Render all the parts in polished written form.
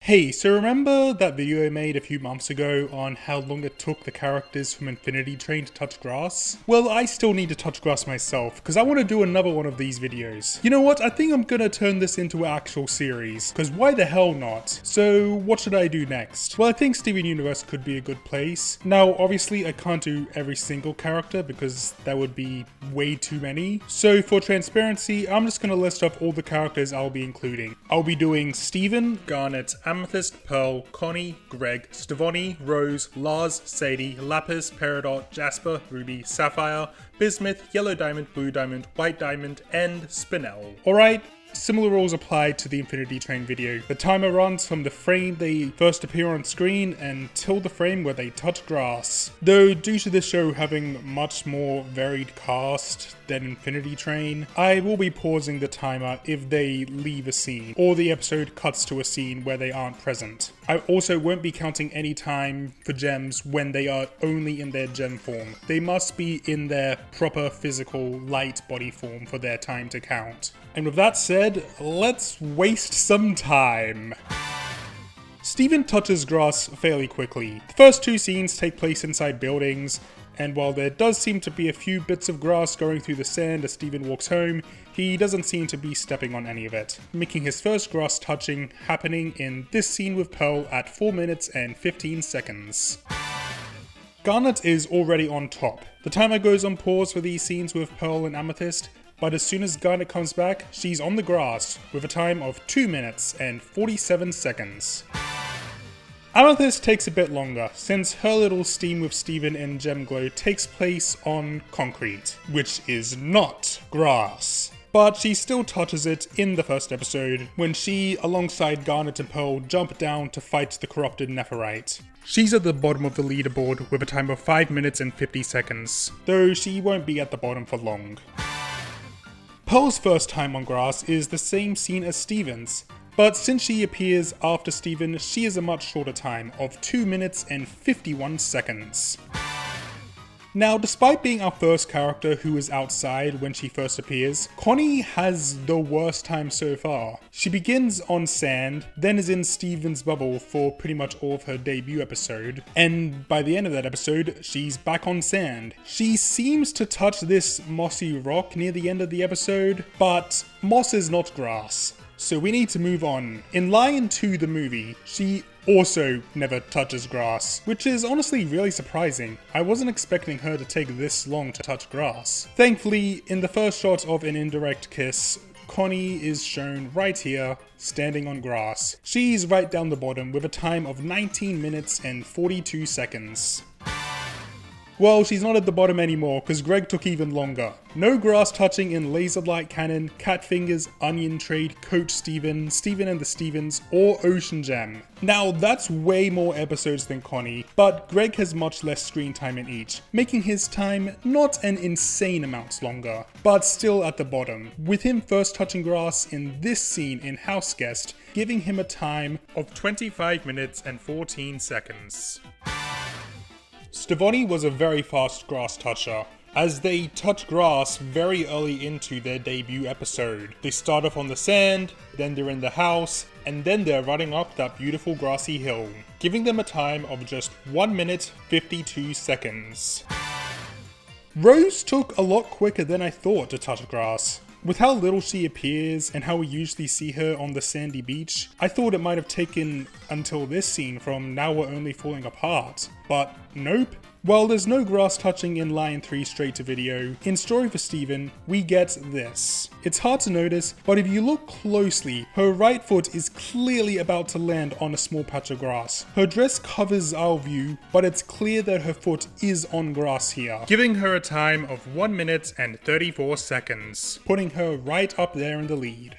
Hey, so remember that video I made a few months ago on how long it took the characters from Infinity Train to touch grass? Well, I still need to touch grass myself, because I want to do another one of these videos. You know what, I think I'm gonna turn this into an actual series, because why the hell not? So, what should I do next? Well, I think Steven Universe could be a good place. Now, obviously, I can't do every single character, because that would be way too many. So, for transparency, I'm just gonna list off all the characters I'll be including. I'll be doing Steven, Garnet, Amethyst, Pearl, Connie, Greg, Stevonnie, Rose, Lars, Sadie, Lapis, Peridot, Jasper, Ruby, Sapphire, Bismuth, Yellow Diamond, Blue Diamond, White Diamond, and Spinel. Alright, similar rules apply to the Infinity Train video. The timer runs from the frame they first appear on screen until the frame where they touch grass. Though due to this show having much more varied cast than Infinity Train, I will be pausing the timer if they leave a scene, or the episode cuts to a scene where they aren't present. I also won't be counting any time for gems when they are only in their gem form. They must be in their proper physical light body form for their time to count. And with that said, let's waste some time. Steven touches grass fairly quickly. The first two scenes take place inside buildings, and while there does seem to be a few bits of grass going through the sand as Steven walks home, he doesn't seem to be stepping on any of it, making his first grass touching happening in this scene with Pearl at 4 minutes and 15 seconds. Garnet is already on top. The timer goes on pause for these scenes with Pearl and Amethyst, but as soon as Garnet comes back, she's on the grass with a time of 2 minutes and 47 seconds. Amethyst takes a bit longer, since her little steam with Steven and Gem Glow takes place on concrete, which is not grass. But she still touches it in the first episode, when she, alongside Garnet and Pearl, jump down to fight the corrupted Nephirite. She's at the bottom of the leaderboard with a time of 5 minutes and 50 seconds, though she won't be at the bottom for long. Pearl's first time on grass is the same scene as Steven's, but since she appears after Steven, she has a much shorter time of 2 minutes and 51 seconds. Now, despite being our first character who is outside when she first appears, Connie has the worst time so far. She begins on sand, then is in Steven's bubble for pretty much all of her debut episode, and by the end of that episode, she's back on sand. She seems to touch this mossy rock near the end of the episode, but moss is not grass. So we need to move on. In Lion 2 the movie, she also never touches grass, which is honestly really surprising. I wasn't expecting her to take this long to touch grass. Thankfully, in the first shot of an indirect kiss, Connie is shown right here, standing on grass. She's right down the bottom with a time of 19 minutes and 42 seconds. Well, she's not at the bottom anymore, because Greg took even longer. No grass touching in Laser Light Cannon, Cat Fingers, Onion Trade, Coach Steven, Steven and the Stevens, or Ocean Gem. Now, that's way more episodes than Connie, but Greg has much less screen time in each, making his time not an insane amount longer, but still at the bottom, with him first touching grass in this scene in House Guest, giving him a time of 25 minutes and 14 seconds. Stevonnie was a very fast grass toucher, as they touch grass very early into their debut episode. They start off on the sand, then they're in the house, and then they're running up that beautiful grassy hill, giving them a time of just 1 minute 52 seconds. Rose took a lot quicker than I thought to touch grass. With how little she appears and how we usually see her on the sandy beach, I thought it might have taken until this scene from Now We're Only Falling Apart, but nope. While there's no grass touching in Lion 3 straight to video, in Story for Steven, we get this. It's hard to notice, but if you look closely, her right foot is clearly about to land on a small patch of grass. Her dress covers our view, but it's clear that her foot is on grass here, giving her a time of 1 minute and 34 seconds, putting her right up there in the lead.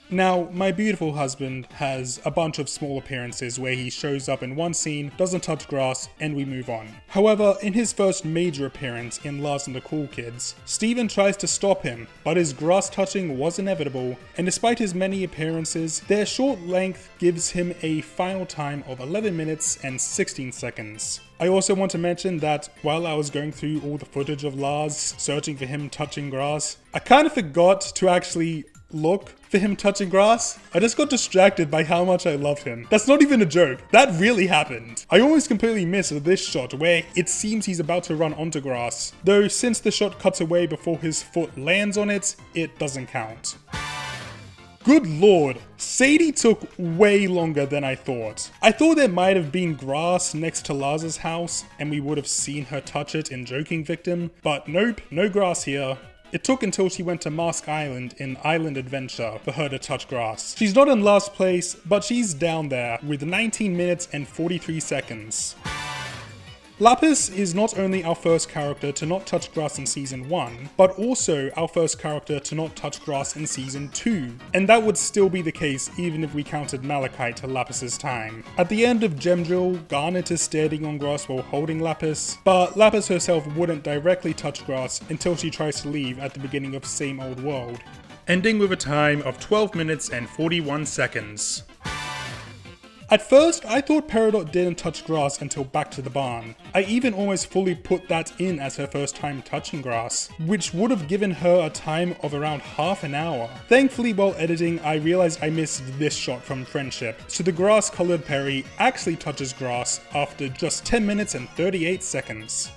Now, my beautiful husband has a bunch of small appearances where he shows up in one scene, doesn't touch grass, and we move on. However, in his first major appearance in Lars and the Cool Kids, Steven tries to stop him, but his grass touching was inevitable, and despite his many appearances, their short length gives him a final time of 11 minutes and 16 seconds. I also want to mention that while I was going through all the footage of Lars searching for him touching grass, I kind of forgot to actually look for him touching grass. I just got distracted by how much I love him. That's not even a joke. That really happened. I almost completely missed this shot where it seems he's about to run onto grass. Though since the shot cuts away before his foot lands on it, it doesn't count. Good lord, Sadie took way longer than I thought. I thought there might have been grass next to Laz's house and we would have seen her touch it in Joking Victim, but nope, no grass here. It took until she went to Mask Island in Island Adventure for her to touch grass. She's not in last place, but she's down there with 19 minutes and 43 seconds. Lapis is not only our first character to not touch grass in Season 1, but also our first character to not touch grass in Season 2. And that would still be the case even if we counted Malachite to Lapis's time. At the end of Gem Drill, Garnet is standing on grass while holding Lapis, but Lapis herself wouldn't directly touch grass until she tries to leave at the beginning of Same Old World, ending with a time of 12 minutes and 41 seconds. At first, I thought Peridot didn't touch grass until back to the barn. I even almost fully put that in as her first time touching grass, which would have given her a time of around half an hour. Thankfully, while editing, I realized I missed this shot from Friendship, so the grass-colored Peri actually touches grass after just 10 minutes and 38 seconds.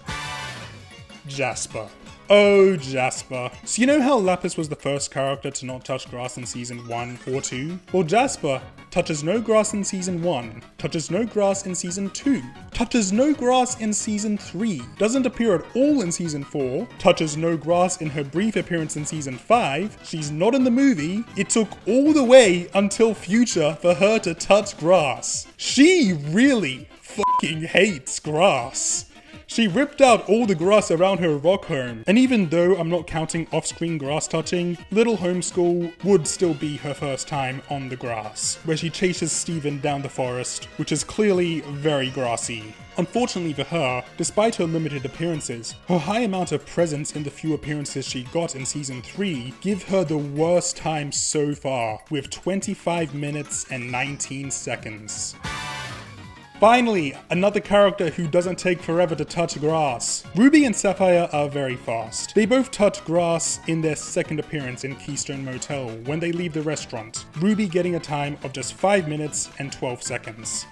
Jasper. Oh, Jasper. So you know how Lapis was the first character to not touch grass in Season 1 or 2? Well, Jasper touches no grass in Season 1, touches no grass in Season 2, touches no grass in Season 3, doesn't appear at all in Season 4, touches no grass in her brief appearance in Season 5, she's not in the movie. It took all the way until Future for her to touch grass. She really fucking hates grass. She ripped out all the grass around her rock home, and even though I'm not counting off-screen grass touching, Little Homeschool would still be her first time on the grass, where she chases Steven down the forest, which is clearly very grassy. Unfortunately for her, despite her limited appearances, her high amount of presence in the few appearances she got in Season 3 give her the worst time so far, with 25 minutes and 19 seconds. Finally, another character who doesn't take forever to touch grass. Ruby and Sapphire are very fast. They both touch grass in their second appearance in Keystone Motel when they leave the restaurant, Ruby getting a time of just 5 minutes and 12 seconds.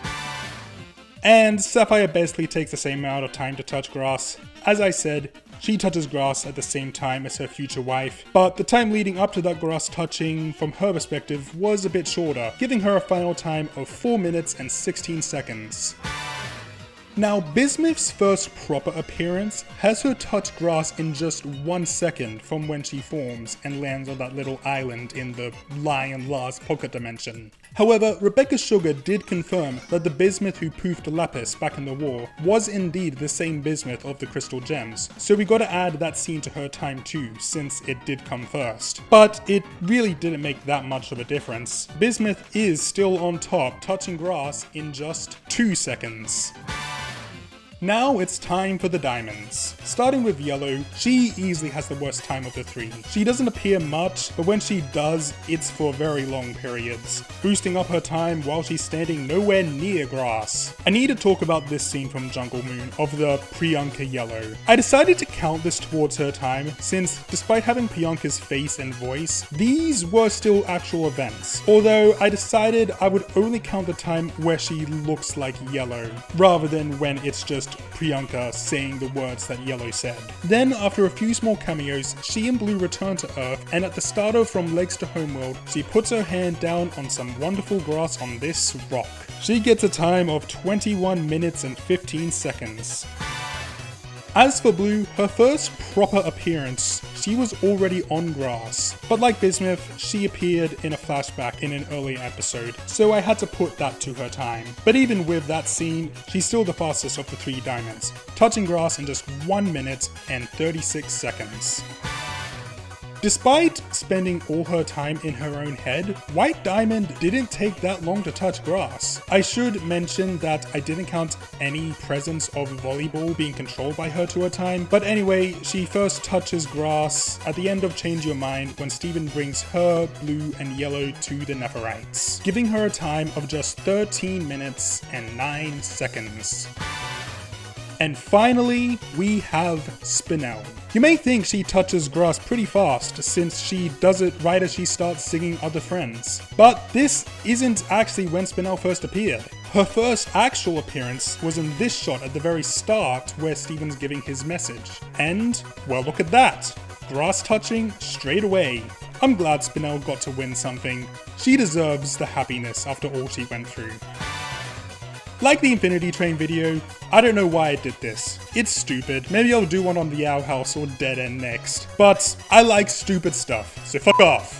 And Sapphire basically takes the same amount of time to touch grass. As I said, she touches grass at the same time as her future wife, but the time leading up to that grass touching from her perspective was a bit shorter, giving her a final time of 4 minutes and 16 seconds. Now, Bismuth's first proper appearance has her touch grass in just 1 second from when she forms and lands on that little island in the Lion Last Pocket Dimension. However, Rebecca Sugar did confirm that the Bismuth who poofed Lapis back in the war was indeed the same Bismuth of the Crystal Gems, so we gotta add that scene to her time too, since it did come first. But it really didn't make that much of a difference. Bismuth is still on top, touching grass in just 2 seconds. Now it's time for the diamonds. Starting with Yellow, she easily has the worst time of the three. She doesn't appear much, but when she does, it's for very long periods, boosting up her time while she's standing nowhere near grass. I need to talk about this scene from Jungle Moon of the Priyanka Yellow. I decided to count this towards her time since, despite having Priyanka's face and voice, these were still actual events. Although I decided I would only count the time where she looks like Yellow, rather than when it's just Priyanka saying the words that Yellow said. Then, after a few small cameos, she and Blue return to Earth, and at the start of From Legs to Homeworld, she puts her hand down on some wonderful grass on this rock. She gets a time of 21 minutes and 15 seconds. As for Blue, her first proper appearance, she was already on grass, but like Bismuth, she appeared in a flashback in an earlier episode, so I had to put that to her time. But even with that scene, she's still the fastest of the three diamonds, touching grass in just 1 minute and 36 seconds. Despite spending all her time in her own head, White Diamond didn't take that long to touch grass. I should mention that I didn't count any presence of volleyball being controlled by her to her time, but anyway, she first touches grass at the end of Change Your Mind when Steven brings her, Blue, and Yellow to the Nepherites, giving her a time of just 13 minutes and 9 seconds. And finally, we have Spinel. You may think she touches grass pretty fast since she does it right as she starts singing Other Friends. But this isn't actually when Spinel first appeared. Her first actual appearance was in this shot at the very start where Steven's giving his message. And, well, look at that. Grass touching straight away. I'm glad Spinel got to win something. She deserves the happiness after all she went through. Like the Infinity Train video, I don't know why I did this. It's stupid. Maybe I'll do one on the Owl House or Dead End next. But I like stupid stuff, so fuck off.